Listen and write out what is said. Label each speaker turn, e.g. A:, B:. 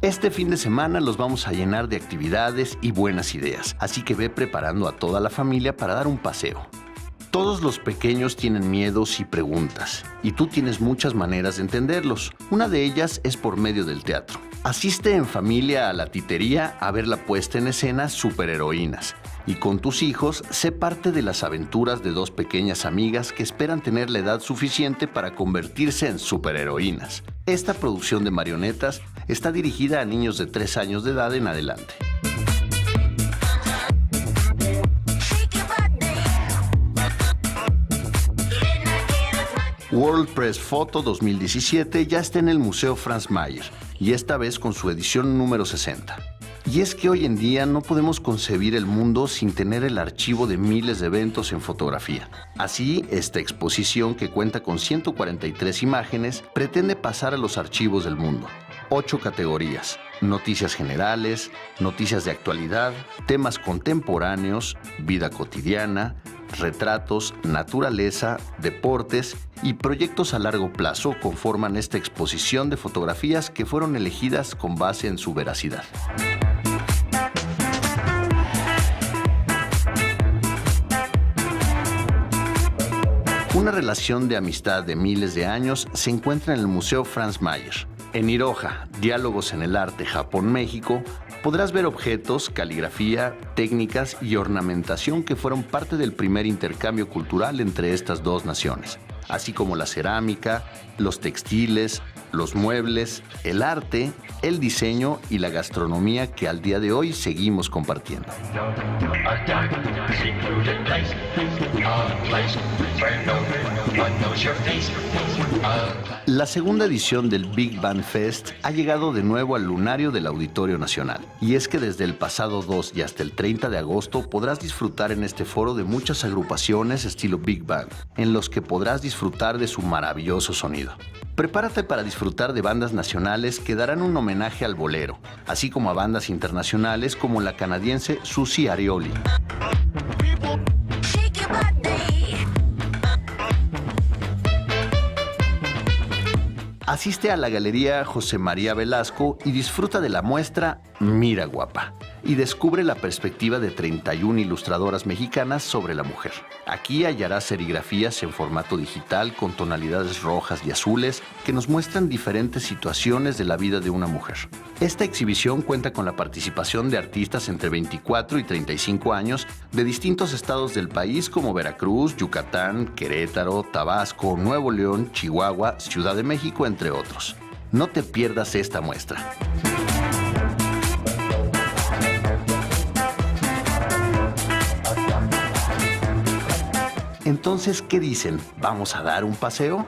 A: Este fin de semana los vamos a llenar de actividades y buenas ideas, así que ve preparando a toda la familia para dar un paseo. Todos los pequeños tienen miedos y preguntas, y tú tienes muchas maneras de entenderlos. Una de ellas es por medio del teatro. Asiste en familia a la titería a ver la puesta en escena Superheroínas, y con tus hijos sé parte de las aventuras de dos pequeñas amigas que esperan tener la edad suficiente para convertirse en superheroínas. Esta producción de marionetas está dirigida a niños de 3 años de edad en adelante. World Press Photo 2017 ya está en el Museo Franz Mayer, y esta vez con su edición número 60. Y es que hoy en día no podemos concebir el mundo sin tener el archivo de miles de eventos en fotografía. Así, esta exposición, que cuenta con 143 imágenes, pretende pasar a los archivos del mundo. 8 categorías: noticias generales, noticias de actualidad, temas contemporáneos, vida cotidiana, retratos, naturaleza, deportes y proyectos a largo plazo conforman esta exposición de fotografías que fueron elegidas con base en su veracidad. Una relación de amistad de miles de años se encuentra en el Museo Franz Mayer. En Iroha, Diálogos en el Arte Japón-México, podrás ver objetos, caligrafía, técnicas y ornamentación que fueron parte del primer intercambio cultural entre estas dos naciones, así como la cerámica, los textiles, los muebles, el arte, el diseño y la gastronomía que al día de hoy seguimos compartiendo. La segunda edición del Big Band Fest ha llegado de nuevo al lunario del Auditorio Nacional. Y es que desde el pasado 2 y hasta el 30 de agosto podrás disfrutar en este foro de muchas agrupaciones estilo Big Band, en los que podrás disfrutar de su maravilloso sonido. Prepárate para disfrutar de bandas nacionales que darán un homenaje al bolero, así como a bandas internacionales como la canadiense Susie Arioli. Asiste a la Galería José María Velasco y disfruta de la muestra Mira Guapa y descubre la perspectiva de 31 ilustradoras mexicanas sobre la mujer. Aquí hallarás serigrafías en formato digital con tonalidades rojas y azules que nos muestran diferentes situaciones de la vida de una mujer. Esta exhibición cuenta con la participación de artistas entre 24 y 35 años de distintos estados del país como Veracruz, Yucatán, Querétaro, Tabasco, Nuevo León, Chihuahua, Ciudad de México, entre otros. No te pierdas esta muestra. Entonces, ¿qué dicen? ¿Vamos a dar un paseo?